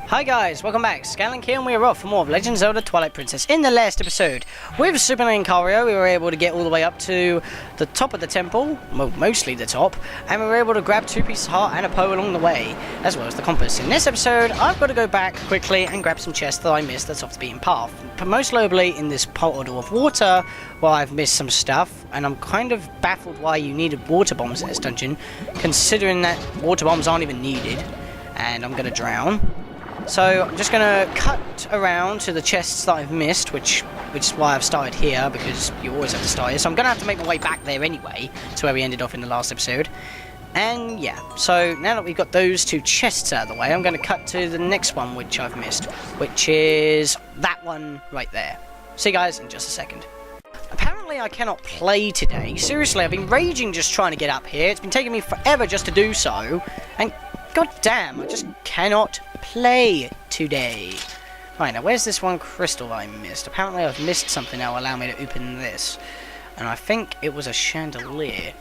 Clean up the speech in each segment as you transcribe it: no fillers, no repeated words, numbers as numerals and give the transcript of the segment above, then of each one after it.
Hi guys, welcome back. Scatlink here, and we are off for more of Legend of Zelda Twilight Princess. In the last episode, with Superman and Kario, we were able to get all the way up to the top of the temple, well, mostly the top, and we were able to grab 2 pieces of heart and a Poe along the way, as well as the compass. In this episode, I've got to go back quickly and grab some chests that I missed that's off the beaten path. Most notably, in this puddle of water, well, I've missed some stuff, and I'm kind of baffled why you needed water bombs in this dungeon, considering that water bombs aren't even needed, and I'm going to drown. So I'm just going to cut around to the chests that I've missed, which is why I've started here, because you always have to start here. So I'm going to have to make my way back there anyway, to where we ended off in the last episode. And yeah, so now that we've got those 2 chests out of the way, I'm going to cut to the next one which I've missed, which is that one right there. See you guys in just a second. Apparently I cannot play today. Seriously, I've been raging just trying to get up here. It's been taking me forever just to do so. And god damn, I just cannot play today. Right, now where's this one crystal I missed? Apparently I've missed something that will allow me to open this. And I think it was a chandelier.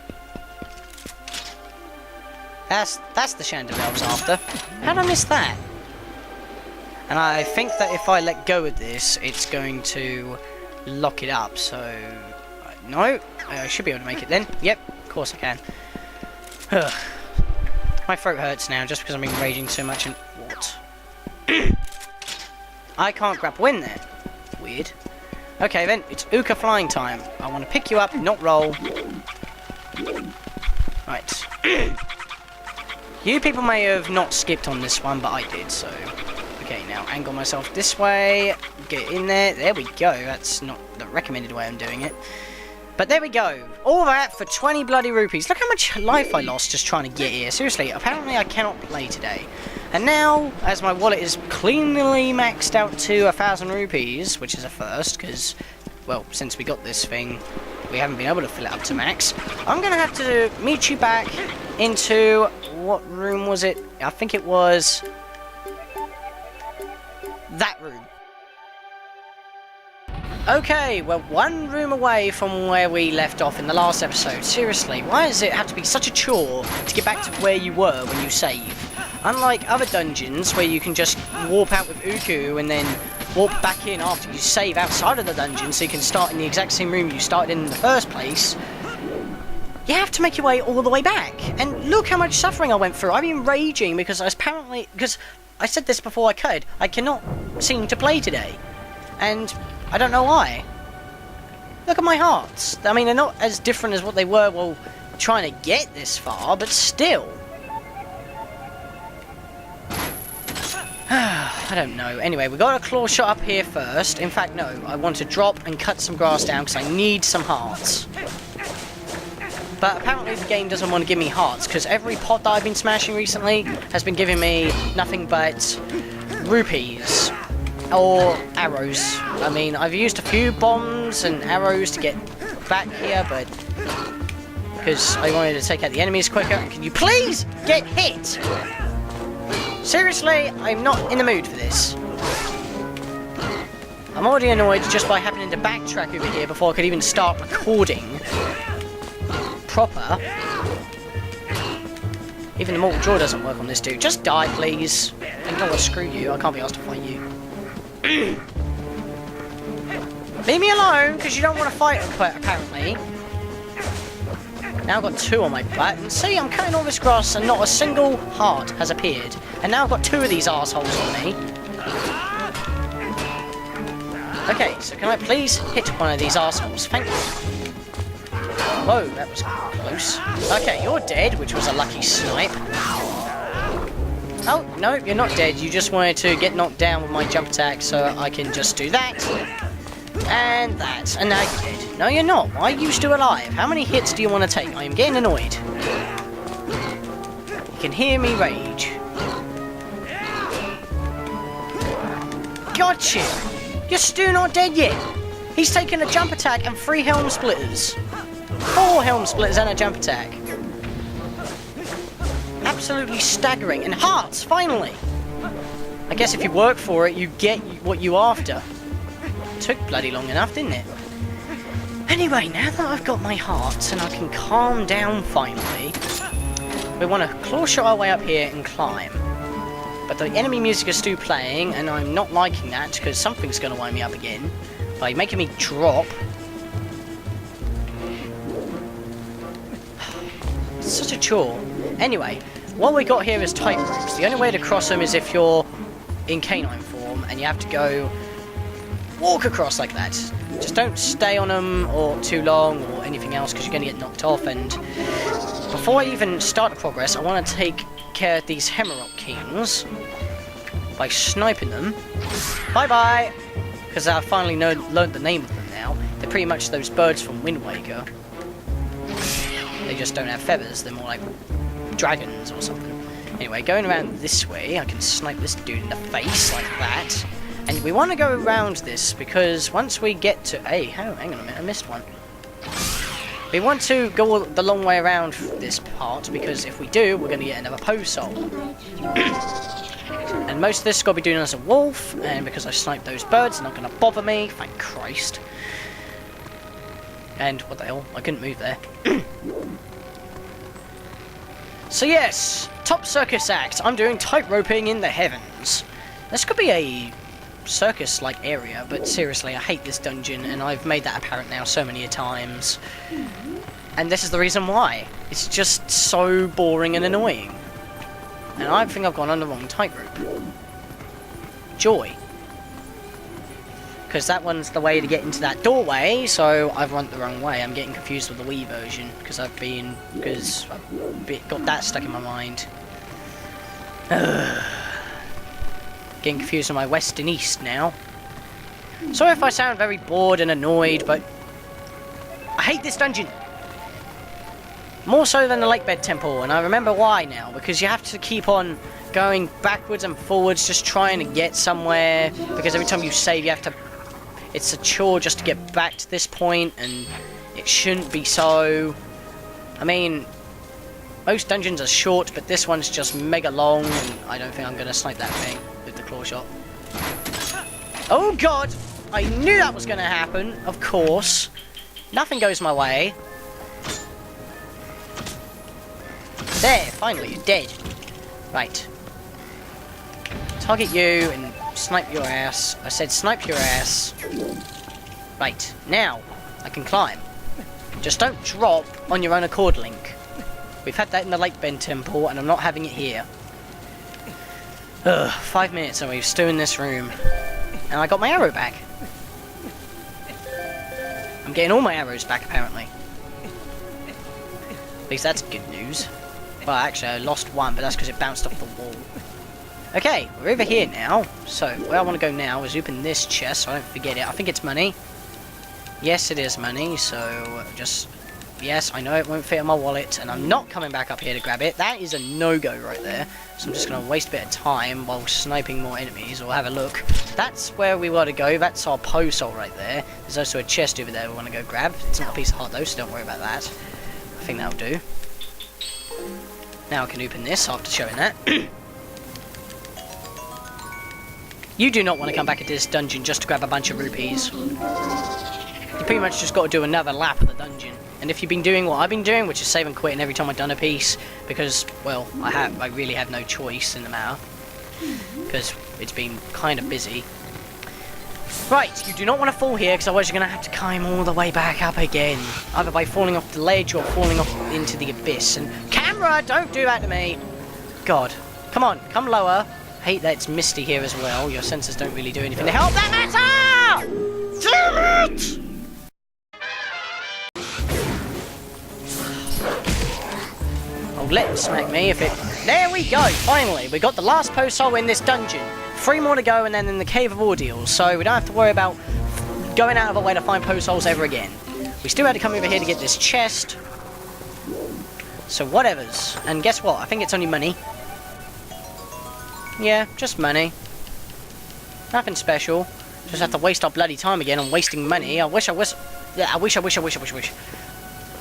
That's the chandelier I was after. How did I miss that? And I think that if I let go of this, it's going to lock it up, so... No, I should be able to make it then. Yep, of course I can. My throat hurts now just because I've been raging so much and... What? I can't grapple in there. Weird. Okay then, it's Uka flying time. I want to pick you up, not roll. Right. You people may have not skipped on this one, but I did, so... Okay, now angle myself this way. Get in there. There we go. That's not the recommended way I'm doing it. But there we go. All that for 20 bloody rupees. Look how much life I lost just trying to get here. Seriously, apparently I cannot play today. And now, as my wallet is cleanly maxed out to 1,000 rupees, which is a first, because, well, since we got this thing, we haven't been able to fill it up to max. I'm going to have to meet you back into... What room was it? I think it was... that room. Okay, we're 1 room away from where we left off in the last episode. Seriously, why does it have to be such a chore to get back to where you were when you save? Unlike other dungeons where you can just warp out with Uku and then warp back in after you save outside of the dungeon so you can start in the exact same room you started in the first place, you have to make your way all the way back. And look how much suffering I went through. I've been raging because I said this before I cannot seem to play today. And I don't know why. Look at my hearts. I mean, they're not as different as what they were while trying to get this far, but still. I don't know. Anyway, we got a claw shot up here first. In fact, no. I want to drop and cut some grass down because I need some hearts. But apparently the game doesn't want to give me hearts because every pot that I've been smashing recently has been giving me nothing but rupees. Or arrows. I mean, I've used a few bombs and arrows to get back here, but because I wanted to take out the enemies quicker. Can you please get hit? Seriously, I'm not in the mood for this. I'm already annoyed just by happening to backtrack over here before I could even start recording proper. Even the mortal jaw doesn't work on this dude. Just die, please. You know what? Screw you. I can't be asked to fight you. Leave me alone, because you don't want to fight, apparently. Now I've got 2 on my butt, and see, I'm cutting all this grass and not a single heart has appeared. And now I've got 2 of these arseholes on me. Okay, so can I please hit one of these arseholes? Thank you. Whoa, that was close. Okay, you're dead, which was a lucky snipe. Oh, no, you're not dead. You just wanted to get knocked down with my jump attack, so I can just do that. And that. And now you're dead. No, you're not. Why are you still alive? How many hits do you want to take? I am getting annoyed. You can hear me rage. Gotcha! You're still not dead yet. He's taken a jump attack and 3 helm splitters. 4 helm splitters and a jump attack. Absolutely staggering. And hearts, finally! I guess if you work for it, you get what you're after. Took bloody long enough, didn't it? Anyway, now that I've got my hearts and I can calm down finally, we want to claw shot our way up here and climb. But the enemy music is still playing, and I'm not liking that, because something's going to wind me up again by making me drop. It's such a chore. Anyway, what we got here is tight ropes. The only way to cross them is if you're in canine form, and you have to go walk across like that. Just don't stay on them or too long or anything else, because you're going to get knocked off. And before I even start the progress, I want to take care of these Hammerrock Kings by sniping them. Bye-bye! Because I finally learned the name of them now. They're pretty much those birds from Wind Waker. They just don't have feathers. They're more like dragons or something. Anyway, going around this way, I can snipe this dude in the face like that. And we want to go around this, because once we get to... Hey, hang on a minute, I missed one. We want to go the long way around this part, because if we do, we're going to get another Posol. And most of this got to be doing as a wolf, and because I sniped those birds, they're not going to bother me, thank Christ. And, what the hell, I couldn't move there. So yes, top circus act, I'm doing tight roping in the heavens. This could be a circus-like area, but seriously, I hate this dungeon, and I've made that apparent now so many times. And this is the reason why. It's just so boring and annoying. And I think I've gone on the wrong tightrope. Joy. Because that one's the way to get into that doorway, so I've run the wrong way. I'm getting confused with the Wii version, because I've got that stuck in my mind. Getting confused with my west and east now. Sorry if I sound very bored and annoyed, but I hate this dungeon. More so than the Lakebed Temple, and I remember why now, because you have to keep on going backwards and forwards, just trying to get somewhere, because every time you save you have to... It's a chore just to get back to this point, and it shouldn't be so. I mean, most dungeons are short, but this one's just mega long, and I don't think I'm going to snipe that thing with the claw shot. Oh god! I knew that was going to happen, of course. Nothing goes my way. There, finally, you're dead. Right. Target you and snipe your ass. I said snipe your ass. Right, now, I can climb. Just don't drop on your own accord, Link. We've had that in the Lakebend Temple, and I'm not having it here. Ugh, 5 minutes and we're still in this room. And I got my arrow back. I'm getting all my arrows back, apparently. At least that's good news. Well, actually, I lost one, but that's because it bounced off the wall. Okay, we're over here now. So, where I want to go now is open this chest, so I don't forget it. I think it's money. Yes, it is money, so just... Yes, I know it won't fit in my wallet, and I'm not coming back up here to grab it. That is a no-go right there. So I'm just going to waste a bit of time while sniping more enemies. We'll have a look. That's where we want to go. That's our Posol right there. There's also a chest over there we want to go grab. It's not a piece of heart, though, so don't worry about that. I think that'll do. Now I can open this after showing that. You do not want to come back into this dungeon just to grab a bunch of rupees. You pretty much just got to do another lap of the dungeon. And if you've been doing what I've been doing, which is save and quitting every time I've done a piece, because, well, I really have no choice in the matter, because it's been kind of busy. Right, you do not want to fall here, because otherwise you're going to have to climb all the way back up again. Either by falling off the ledge or falling off into the abyss. And camera, don't do that to me! God. Come on, come lower. I hate that it's misty here as well. Your sensors don't really do anything to help that matter! Damn it! Oh, let him smack me if it... There we go! Finally, we got the last Posol in this dungeon. 3 more to go, and then in the Cave of Ordeals, so we don't have to worry about going out of our way to find Posols ever again. We still had to come over here to get this chest. So whatevers. And guess what? I think it's only money. Yeah, just money. Nothing special. Just have to waste our bloody time again on wasting money. I wish. Yeah, I wish.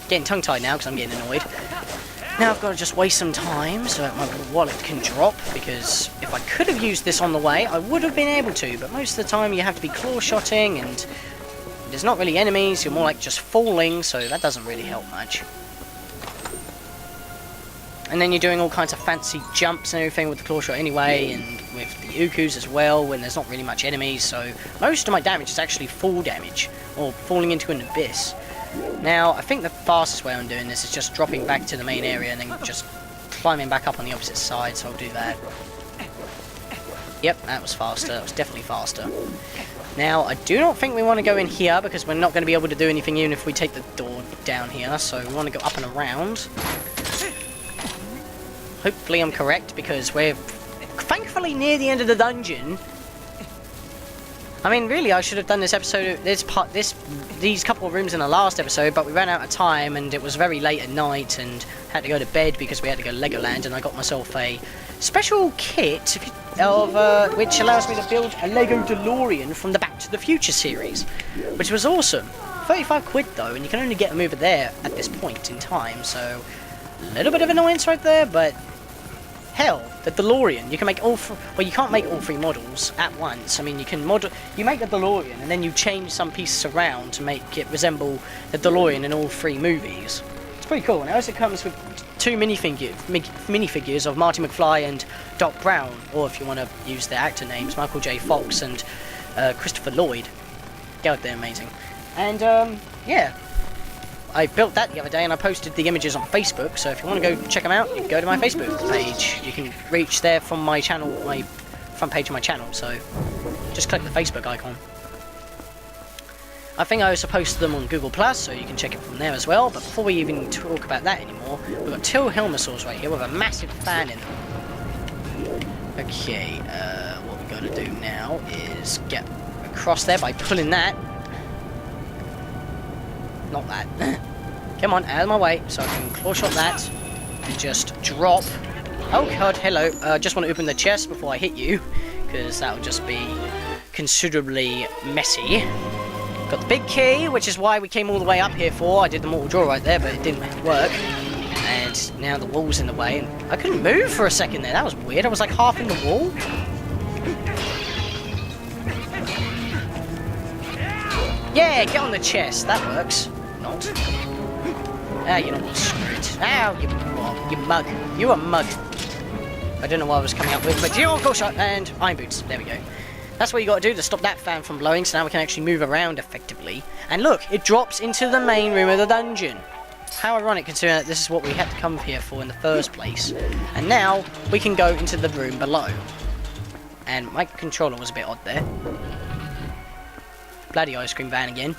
Getting tongue-tied now because I'm getting annoyed. Now I've got to just waste some time so that my wallet can drop, because if I could have used this on the way, I would have been able to, but most of the time you have to be claw-shotting, and there's not really enemies, you're more like just falling, so that doesn't really help much. And then you're doing all kinds of fancy jumps and everything with the claw shot anyway, and with the Ukus as well, when there's not really much enemies, so most of my damage is actually fall damage, or falling into an abyss. Now, I think the fastest way I'm doing this is just dropping back to the main area and then just climbing back up on the opposite side, so I'll do that. Yep, that was faster. That was definitely faster. Now, I do not think we want to go in here, because we're not going to be able to do anything even if we take the door down here, so we want to go up and around. Hopefully I'm correct, because we're thankfully near the end of the dungeon. I mean, really, I should have done this episode, these couple of rooms in the last episode, but we ran out of time, and it was very late at night, and had to go to bed because we had to go to Legoland, and I got myself a special kit of which allows me to build a Lego DeLorean from the Back to the Future series, which was awesome. 35 quid though, and you can only get them over there at this point in time, so a little bit of annoyance right there, but hell, the DeLorean, you can make all well, you can't make all three models at once. I mean, you can you make the DeLorean and then you change some pieces around to make it resemble the DeLorean in all three movies. It's pretty cool. And it also comes with two minifigures of Marty McFly and Doc Brown, or if you want to use their actor names, Michael J. Fox and Christopher Lloyd. God, they're amazing. And yeah, I built that the other day and I posted the images on Facebook, so if you want to go check them out, you can go to my Facebook page. You can reach there from my channel, my front page of my channel, so just click the Facebook icon. I think I also posted them on Google+, so you can check it from there as well, but before we even talk about that anymore, we've got two Helmosaurs right here with a massive fan in them. Okay, what we're going to do now is get across there by pulling that. Not that. Come on, out of my way, so I can claw shot that and just drop. Oh god, hello. Just want to open the chest before I hit you, because that would just be considerably messy. Got the big key, which is why we came all the way up here for. I did the mortal draw right there, but it didn't work. And now the wall's in the way, and I couldn't move for a second there. That was weird. I was like half in the wall. Yeah, get on the chest. That works. Not. Ah, you know what? Screw it. Ow, you mug. You a mug. I don't know what I was coming up with, but dual claw shot and iron boots. There we go. That's what you got to do to stop that fan from blowing, so now we can actually move around effectively. And look, it drops into the main room of the dungeon. How ironic, considering that this is what we had to come here for in the first place. And now we can go into the room below. And my controller was a bit odd there. Bloody ice cream van again.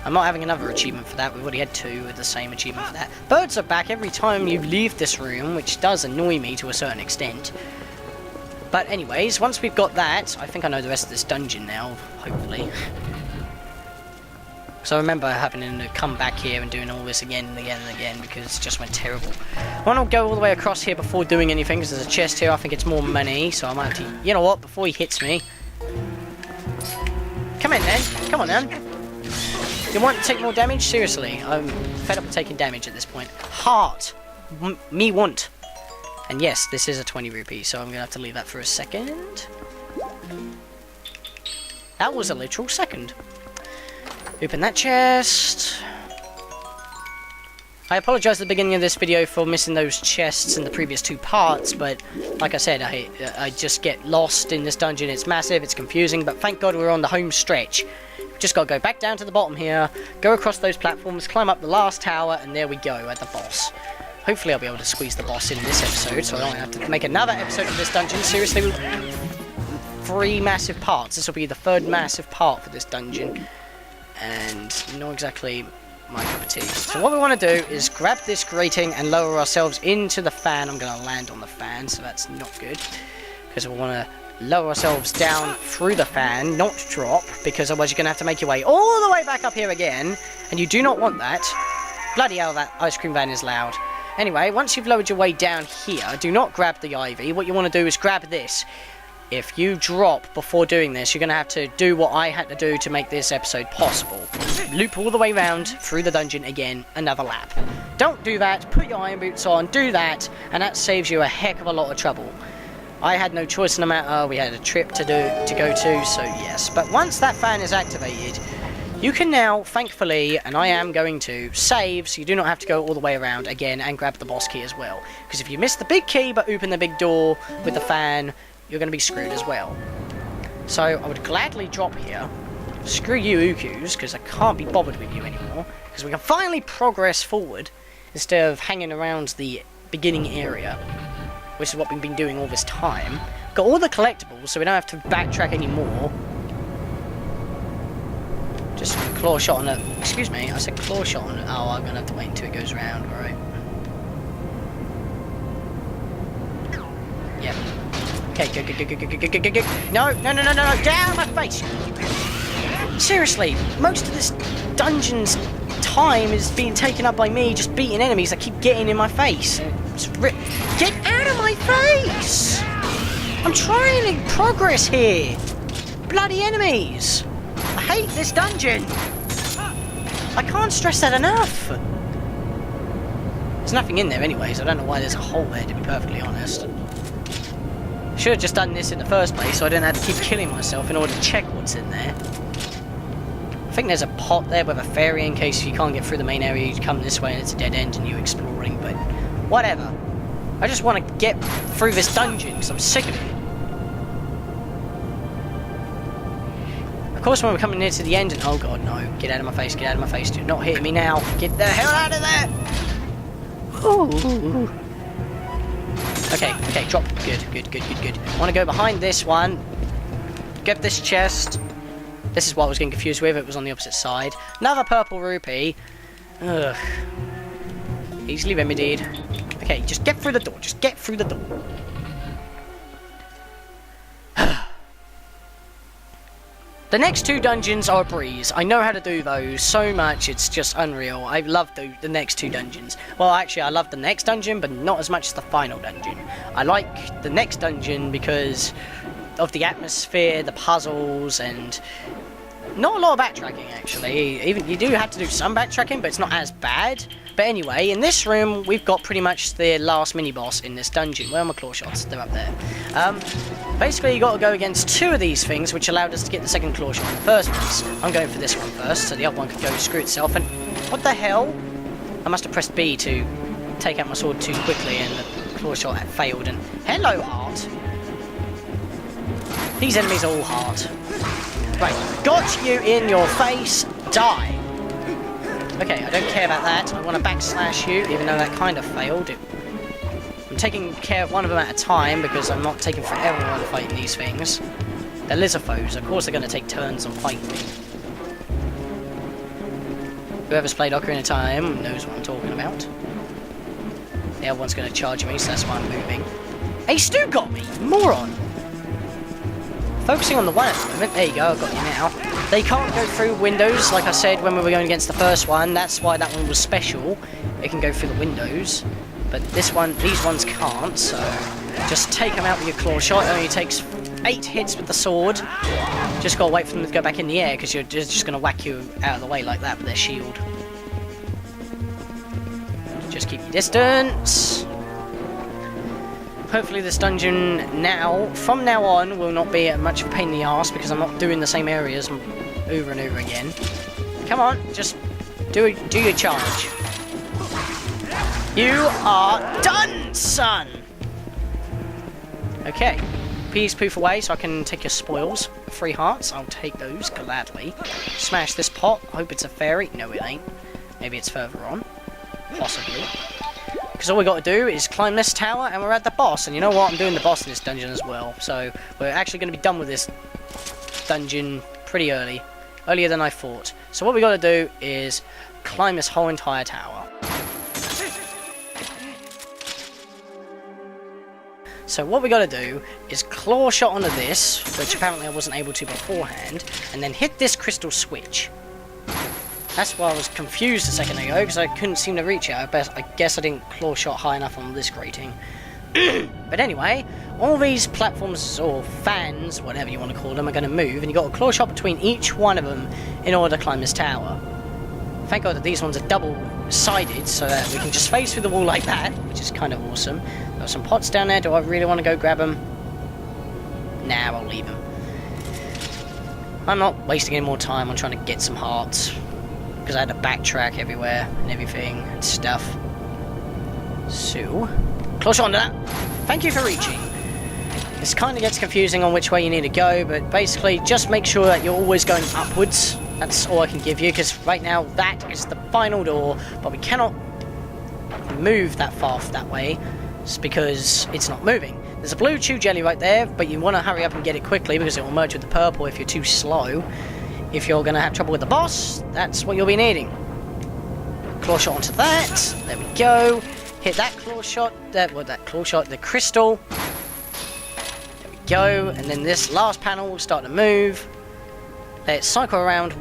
I'm not having another achievement for that. We've already had two with the same achievement for that. Birds are back every time you leave this room, which does annoy me to a certain extent. But anyways, once we've got that, I think I know the rest of this dungeon now, hopefully. So I remember having to come back here and doing all this again and again and again, because it just went terrible. I want to go all the way across here before doing anything, because there's a chest here. I think it's more money, so I might have to... You know what? Before he hits me... Come in, then. Come on, then. You want to take more damage? Seriously, I'm fed up with taking damage at this point. Heart. Me want. And yes, this is a 20 rupee, so I'm going to have to leave that for a second. That was a literal second. Open that chest. I apologise at the beginning of this video for missing those chests in the previous two parts, but like I said, I just get lost in this dungeon. It's massive, it's confusing, but thank God we're on the home stretch. Just got to go back down to the bottom here, go across those platforms, climb up the last tower, and there we go, at the boss. Hopefully I'll be able to squeeze the boss in this episode, so I don't have to make another episode of this dungeon. Seriously, 3 massive parts. This will be the 3rd massive part for this dungeon. And not exactly my cup of tea. So what we want to do is grab this grating and lower ourselves into the fan. I'm going to land on the fan, so that's not good. Because we want to lower ourselves down through the fan, not drop, because otherwise you're going to have to make your way all the way back up here again. And you do not want that. Bloody hell, that ice cream van is loud. Anyway, once you've lowered your way down here, do not grab the ivy. What you want to do is grab this. If you drop before doing this, you're going to have to do what I had to do to make this episode possible. Loop all the way around through the dungeon again, another lap. Don't do that, put your iron boots on, do that, and that saves you a heck of a lot of trouble. I had no choice in the matter, we had a trip to go to, so yes. But once that fan is activated, You can now, thankfully, and I am going to, save so you do not have to go all the way around again and grab the boss key as well. Because if you miss the big key but open the big door with the fan, you're going to be screwed as well. So I would gladly drop here. Screw you, Ukus, because I can't be bothered with you anymore. Because we can finally progress forward instead of hanging around the beginning area, which is what we've been doing all this time. Got all the collectibles, so we don't have to backtrack anymore. Just claw shot on it. Excuse me, I said claw shot on it. Oh, I'm gonna have to wait until it goes around, alright. Yep. Okay, go. No, down my face! Seriously, most of this dungeon's time is being taken up by me just beating enemies that keep getting in my face. Get out of my face! I'm trying to progress here! Bloody enemies! I hate this dungeon! I can't stress that enough! There's nothing in there anyways, I don't know why there's a hole there, to be perfectly honest. I should have just done this in the first place so I didn't have to keep killing myself in order to check what's in there. I think there's a pot there with a fairy in case you can't get through the main area, you come this way and it's a dead end and you're exploring, but whatever. I just want to get through this dungeon because I'm sick of it. Of course, when we're coming near to the end, and oh god, no, get out of my face, do not hit me now, get the hell out of there! Ooh. Okay, drop, good. I want to go behind this one, get this chest. This is what I was getting confused with, it was on the opposite side. Another purple rupee. Ugh. Easily remedied. Okay, just get through the door, The next two dungeons are a breeze. I know how to do those so much, it's just unreal. I love the next two dungeons. Well, actually, I love the next dungeon, but not as much as the final dungeon. I like the next dungeon because of the atmosphere, the puzzles, and not a lot of backtracking, actually. Even you do have to do some backtracking, but it's not as bad. But anyway, in this room, we've got pretty much the last mini-boss in this dungeon. Where are my claw shots? They're up there. Basically, you got to go against two of these things, which allowed us to get the second claw shot in the first place. I'm going for this one first, so the other one could go screw itself. And what the hell? I must have pressed B to take out my sword too quickly, and the claw shot had failed. And hello, heart. These enemies are all heart. Right, got you in your face. Die. Okay, I don't care about that. I want to backslash you, even though that kind of failed. I'm taking care of one of them at a time because I'm not taking forever on fighting these things. They're lizard foes. Of course they're going to take turns on fighting me. Whoever's played Ocarina of Time knows what I'm talking about. The other one's going to charge me, so that's why I'm moving. Hey, Stu got me! Moron! Focusing on the one at the moment. There you go, I've got you now. They can't go through windows, like I said when we were going against the first one. That's why that one was special. It can go through the windows. But these ones can't, so just take them out with your claw shot. It only takes 8 hits with the sword. Just gotta wait for them to go back in the air, because you're just gonna whack you out of the way like that with their shield. Just keep your distance. Hopefully this dungeon from now on, will not be much of a pain in the arse, because I'm not doing the same areas over and over again. Come on, just do your charge. You are done, son! Okay, please poof away so I can take your spoils. 3 hearts, I'll take those gladly. Smash this pot, I hope it's a fairy. No, it ain't. Maybe it's further on. Possibly. Because all we got to do is climb this tower and we're at the boss. And you know what? I'm doing the boss in this dungeon as well. So we're actually going to be done with this dungeon pretty early. Earlier than I thought. So what we got to do is climb this whole entire tower. So what we got to do is claw shot onto this, which apparently I wasn't able to beforehand, and then hit this crystal switch. That's why I was confused a second ago, because I couldn't seem to reach it. I guess I didn't claw shot high enough on this grating. But anyway, all these platforms, or fans, whatever you want to call them, are going to move, and you've got a claw shot between each one of them in order to climb this tower. Thank God that these ones are double-sided, so that we can just phase through the wall like that, which is kind of awesome. Got some pots down there. Do I really want to go grab them? Nah, I'll leave them. I'm not wasting any more time on trying to get some hearts, because I had to backtrack everywhere and everything and stuff. So, close on to that. Thank you for reaching. This kind of gets confusing on which way you need to go, but basically just make sure that you're always going upwards. That's all I can give you, because right now that is the final door, but we cannot move that far that way, just because it's not moving. There's a blue chew jelly right there, but you want to hurry up and get it quickly because it will merge with the purple if you're too slow. If you're going to have trouble with the boss, that's what you'll be needing. Claw shot onto that. There we go. Hit that claw shot. The crystal. There we go. And then this last panel will start to move. Let's cycle around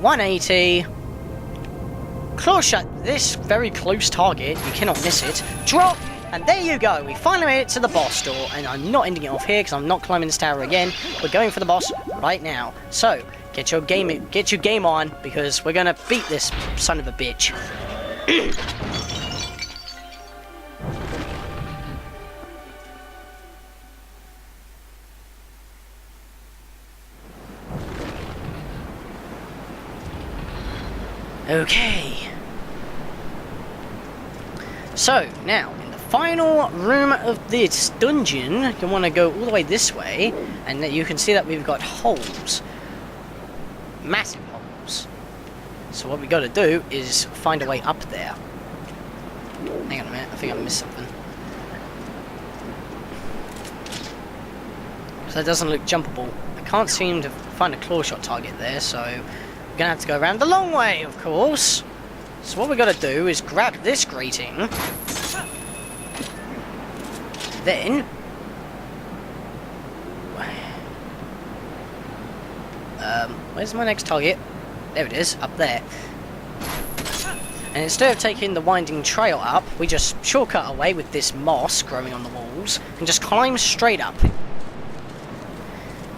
180. Claw shot this very close target. You cannot miss it. Drop. And there you go, we finally made it to the boss door, and I'm not ending it off here because I'm not climbing this tower again. We're going for the boss right now. So, get your game on, because we're gonna beat this son of a bitch. Okay. So, now, final room of this dungeon, you want to go all the way this way, and you can see that we've got holes. Massive holes. So what we got to do is find a way up there. Hang on a minute, I think I missed something. So that doesn't look jumpable. I can't seem to find a claw shot target there, so we're going to have to go around the long way, of course. So what we got to do is grab this grating. Then, where's my next target? There it is, up there. And instead of taking the winding trail up, we just shortcut away with this moss growing on the walls, and just climb straight up.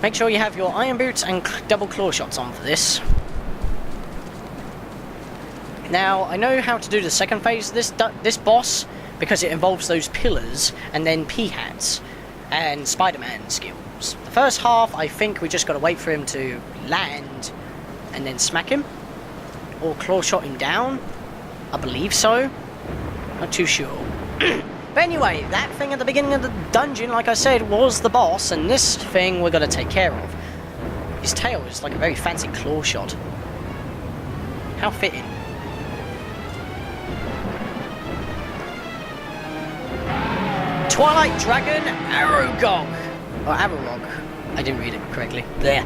Make sure you have your iron boots and double claw shots on for this. Now, I know how to do the second phase of this boss, because it involves those pillars, and then P-hats, and Spider-Man skills. The first half, I think we just got to wait for him to land, and then smack him, or claw shot him down. I believe so. Not too sure. But anyway, that thing at the beginning of the dungeon, like I said, was the boss, and this thing we're going to take care of. His tail is like a very fancy claw shot. How fitting. Twilight Dragon Argorok. Or Argorok. I didn't read it correctly. There.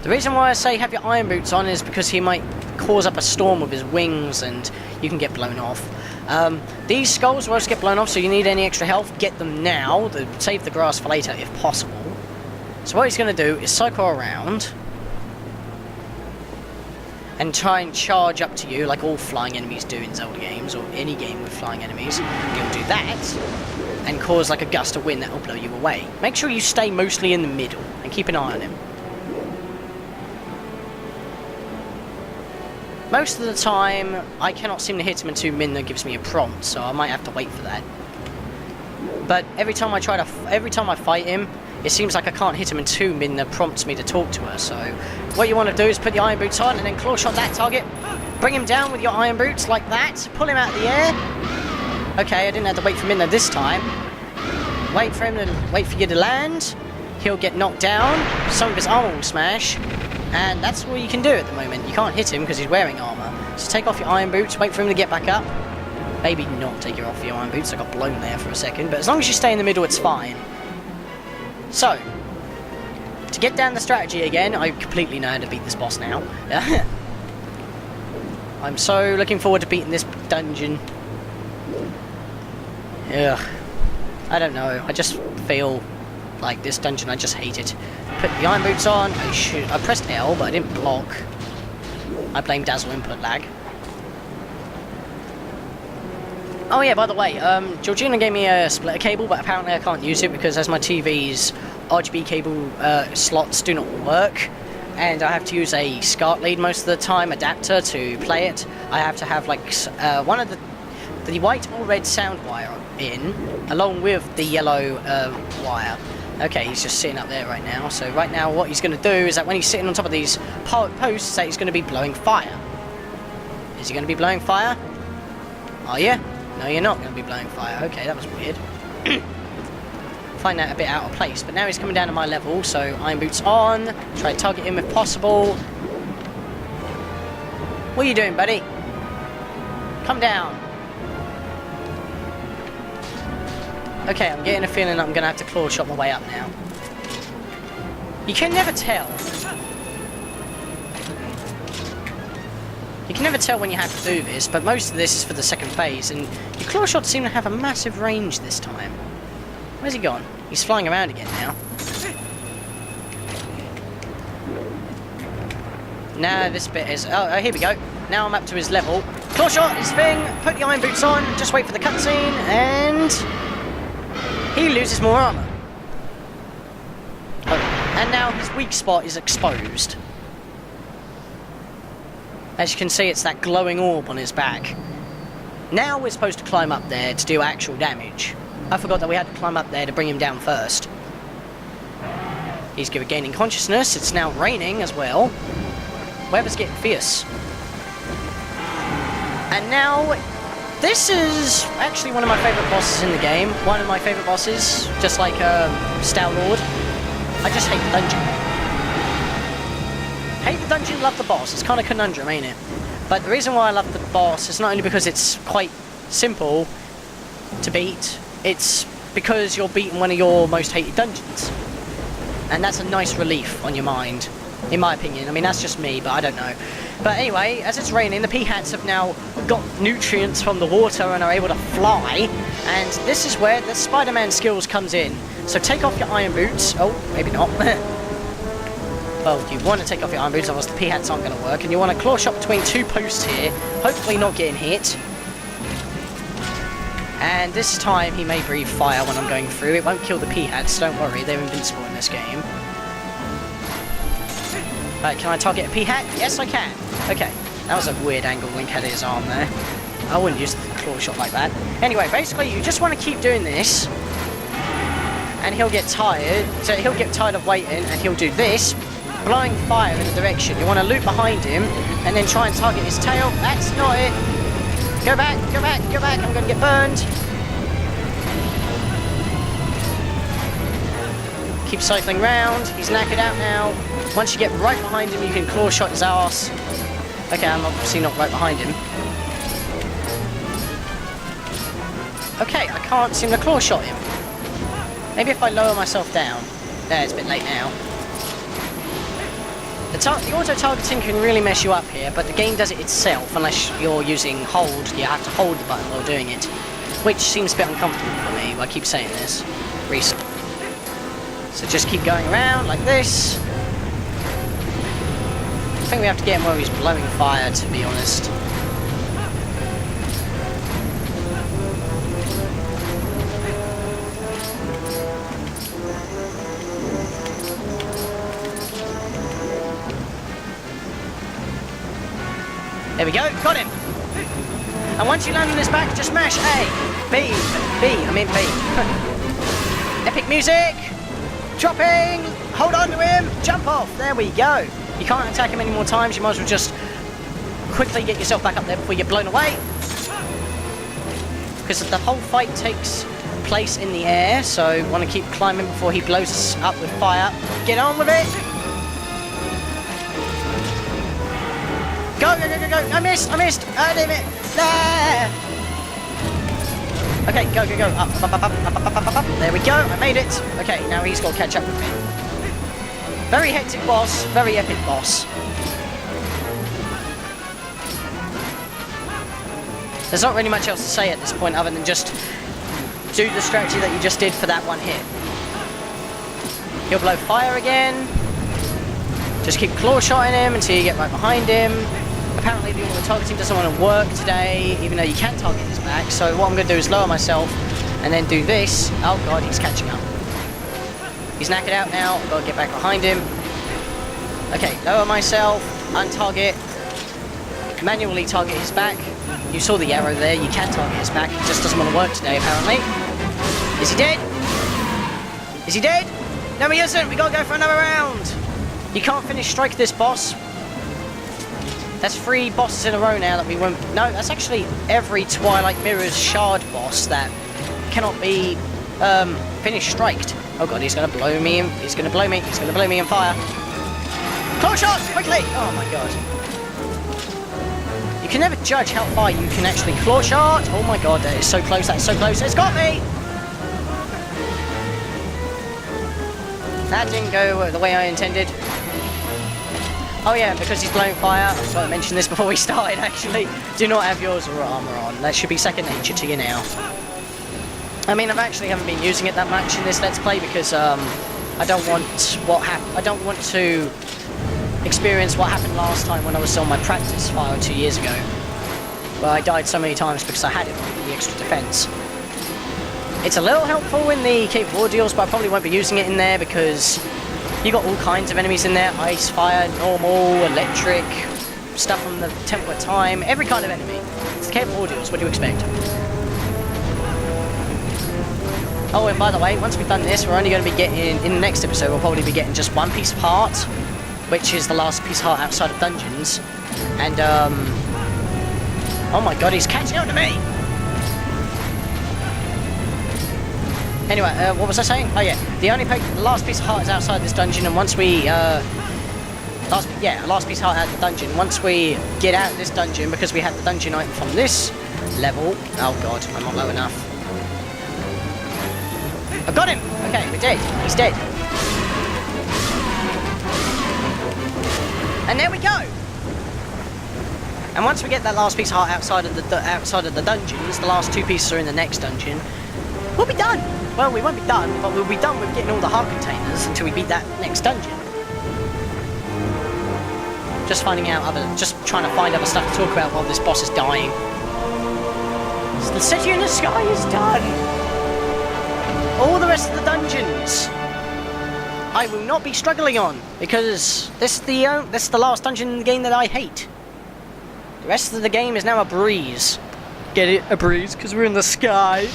The reason why I say have your iron boots on is because he might cause up a storm with his wings and you can get blown off. These skulls will also get blown off, so you need any extra health, get them now. Save the grass for later if possible. So what he's going to do is cycle around and try and charge up to you like all flying enemies do in Zelda games, or any game with flying enemies. He'll do that and cause like a gust of wind that will blow you away. Make sure you stay mostly in the middle and keep an eye on him. Most of the time, I cannot seem to hit him until Minna gives me a prompt, so I might have to wait for that. But every time I fight him, it seems like I can't hit him until Minna prompts me to talk to her. So what you want to do is put the iron boots on and then claw shot that target. Bring him down with your iron boots like that. Pull him out of the air. Okay, I didn't have to wait for Minna this time. Wait for you to land. He'll get knocked down. Some of his armor will smash. And that's all you can do at the moment. You can't hit him because he's wearing armor. So take off your iron boots, wait for him to get back up. Maybe not take off your iron boots. I got blown there for a second. But as long as you stay in the middle, it's fine. So, to get down the strategy again, I completely know how to beat this boss now. I'm so looking forward to beating this dungeon. Ugh. I don't know, I just feel like this dungeon, I just hate it. Put the iron boots on, I pressed L, but I didn't block. I blame Dazzle input lag. Oh yeah, by the way, Georgina gave me a splitter cable, but apparently I can't use it because as my TV's RGB cable slots do not work, and I have to use a SCART lead most of the time adapter to play it. I have to have like one of the white or red sound wire in, along with the yellow wire. Okay, he's just sitting up there right now. So right now what he's going to do is that when he's sitting on top of these posts, that he's going to be blowing fire. Is he going to be blowing fire? Are you? No, you're not going to be blowing fire. Okay, that was weird. Find that a bit out of place. But now he's coming down to my level, so iron boots on. Try to target him if possible. What are you doing, buddy? Come down. Okay, I'm getting a feeling I'm going to have to claw shot my way up now. You can never tell. You can never tell when you have to do this, but most of this is for the second phase, and your claw shots seem to have a massive range this time. Where's he gone? He's flying around again now. Now this bit is... Oh, here we go. Now I'm up to his level. Claw shot, his thing, put the iron boots on, just wait for the cutscene, and... he loses more armour. Oh, and now his weak spot is exposed. As you can see, it's that glowing orb on his back. Now we're supposed to climb up there to do actual damage. I forgot that we had to climb up there to bring him down first. He's gaining consciousness. It's now raining as well. Weather's getting fierce. And now, this is actually one of my favourite bosses in the game. One of my favourite bosses, just like Star Lord. I just hate the dungeon. Hate the dungeon, love the boss. It's kind of conundrum, ain't it? But the reason why I love the boss is not only because it's quite simple to beat, it's because you're beating one of your most hated dungeons. And that's a nice relief on your mind, in my opinion. I mean, that's just me, but I don't know. But anyway, as it's raining, the peahats have now got nutrients from the water and are able to fly. And this is where the Spider-Man skills comes in. So take off your iron boots. Oh, maybe not. Well, you want to take off your iron boots, otherwise the peahats aren't going to work. And you want to claw shot between two posts here, hopefully not getting hit. And this time he may breathe fire when I'm going through. It won't kill the peahats, don't worry, they're invincible in this game. Right, can I target a peahat? Yes, I can. Okay, that was a weird angle Link had his arm there. I wouldn't use the claw shot like that. Anyway, basically you just want to keep doing this. And he'll get tired. So he'll get tired of waiting and he'll do this. Blowing fire in a direction. You want to loop behind him and then try and target his tail. That's not it. Go back, go back, go back. I'm going to get burned. Keep cycling round. He's knackered out now. Once you get right behind him, you can claw shot his ass. Okay, I'm obviously not right behind him. Okay, I can't seem to claw shot him. Maybe if I lower myself down. There, it's a bit late now. The auto-targeting can really mess you up here, but the game does it itself, unless you're using hold. You have to hold the button while doing it, which seems a bit uncomfortable for me. I keep saying this. So just keep going around like this. I think we have to get him where he's blowing fire, to be honest. There we go, got him! And once you land on his back, just mash A, B, I mean B. Epic music! Dropping! Hold on to him! Jump off! There we go! You can't attack him any more times, you might as well just quickly get yourself back up there before you get blown away. Because the whole fight takes place in the air, so you want to keep climbing before he blows us up with fire. Get on with it! Go, go, go, go, go! I missed! Oh, damn it! There! Okay, go, go, go! Up, up, up, up, up, up, up, up, up. There we go, I made it! Okay, now he's got to catch up with me. Very hectic boss, very epic boss. There's not really much else to say at this point other than just do the strategy that you just did for that one hit. He'll blow fire again. Just keep claw shotting him until you get right behind him. Apparently the auto-targeting doesn't want to work today, even though you can target his back. So what I'm going to do is lower myself and then do this. Oh god, he's catching up. He's knackered out now. I've got to get back behind him. Okay, lower myself, untarget, manually target his back. You saw the arrow there, you can target his back. It just doesn't want to work today, apparently. Is he dead? Is he dead? No, he isn't. We gotta go for another round. You can't finish strike this boss. That's 3 bosses in a row now that we won't... No, that's actually every Twilight Mirror's shard boss that cannot be finished striked. Oh god, he's gonna blow me in. He's gonna blow me. He's gonna blow me in fire. Claw shot! Quickly! Oh my god. You can never judge how far you can actually claw shot. Oh my god, that is so close. That is so close. It's got me! That didn't go the way I intended. Oh yeah, because he's blowing fire, I was going to mention this before we started actually. Do not have yours or armour on. That should be second nature to you now. I mean, haven't been using it that much in this Let's Play because I don't want to experience what happened last time when I was on my practice file 2 years ago. Where I died so many times because I had it with the extra defence. It's a little helpful in the capable deals, but I probably won't be using it in there because you got all kinds of enemies in there. Ice, fire, normal, electric, stuff from the Temple of Time, every kind of enemy. It's the capable deals, what do you expect? Oh, and by the way, once we've done this, we're only going to be getting, in the next episode, we'll probably be getting just 1 piece of heart, which is the last piece of heart outside of dungeons. And, oh my god, he's catching up to me! Anyway, what was I saying? Oh yeah, the last piece of heart is outside this dungeon, and once we, last piece of heart out of the dungeon. Once we get out of this dungeon, because we had the dungeon item from this level. Oh god, I'm not low enough. I got him! Okay, we're dead. He's dead. And there we go! And once we get that last piece of heart outside of the dungeons, the last 2 pieces are in the next dungeon, we'll be done! Well, we won't be done, but we'll be done with getting all the heart containers until we beat that next dungeon. Just trying to find other stuff to talk about while this boss is dying. So the city in the sky is done! All the rest of the dungeons I will not be struggling on, because this is the last dungeon in the game that I hate. The rest of the game is now a breeze. Get it? A breeze? Because we're in the sky.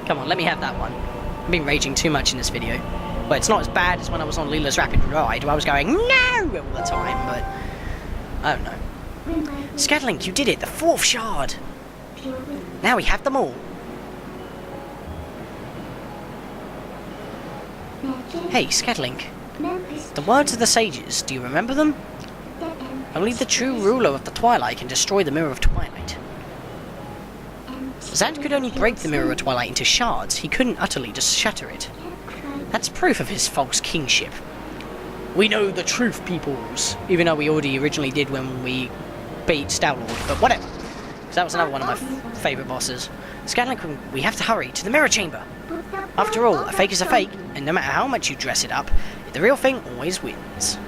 Come on, let me have that one. I've been raging too much in this video. Well, it's not as bad as when I was on Leela's Rapid Ride, where I was going, no, all the time, but I don't know. Scatlink, you did it, the 4th shard. Now we have them all. Hey, Scatlink. The words of the sages, do you remember them? Only the true ruler of the Twilight can destroy the Mirror of Twilight. Zant could only break the Mirror of Twilight into shards. He couldn't utterly just shatter it. That's proof of his false kingship. We know the truth, peoples. Even though we already originally did when we beat Stalord, but whatever. Because that was another one of my favourite bosses. Scatlink, we have to hurry to the Mirror Chamber. After all, a fake is a fake, and no matter how much you dress it up, the real thing always wins.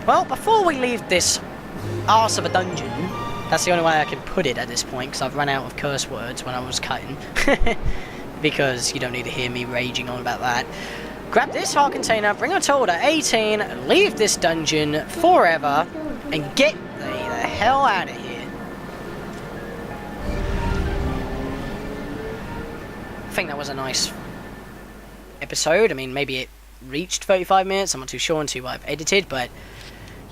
Well, before we leave this arse of a dungeon, that's the only way I can put it at this point, because I've run out of curse words when I was cutting. Because you don't need to hear me raging on about that. Grab this heart container, bring our total to 18, leave this dungeon forever, and get the hell out of here. I think that was a nice episode. I mean, maybe it reached 35 minutes. I'm not too sure until I've edited, but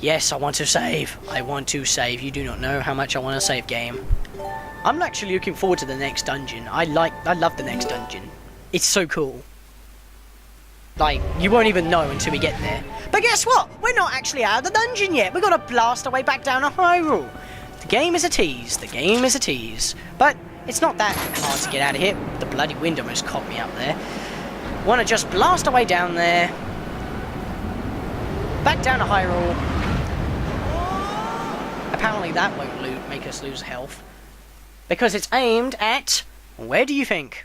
yes, I want to save. I want to save. You do not know how much I want to save game. I'm actually looking forward to the next dungeon. I love the next dungeon. It's so cool. Like, you won't even know until we get there. But guess what? We're not actually out of the dungeon yet. We've got to blast our way back down to Hyrule. The game is a tease. The game is a tease. But it's not that hard to get out of here. The bloody wind almost caught me up there. Want to just blast our way down there. Back down to Hyrule. Apparently that won't make us lose health. Because it's aimed at... where do you think?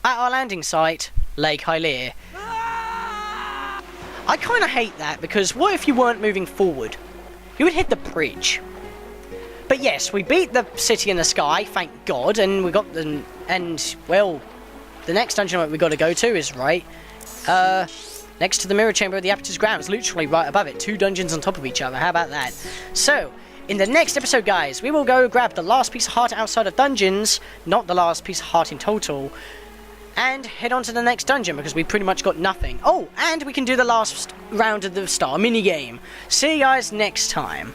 At our landing site, Lake Hylia. I kind of hate that, because what if you weren't moving forward? You would hit the bridge. But yes, we beat the city in the sky, thank God, and we got the... and, well, the next dungeon that we got to go to is right... next to the Mirror Chamber of the Aperture's ground. It's literally right above it. 2 dungeons on top of each other. How about that? So, in the next episode, guys, we will go grab the last piece of heart outside of dungeons, not the last piece of heart in total, and head on to the next dungeon because we pretty much got nothing. Oh, and we can do the last round of the star mini game. See you guys next time.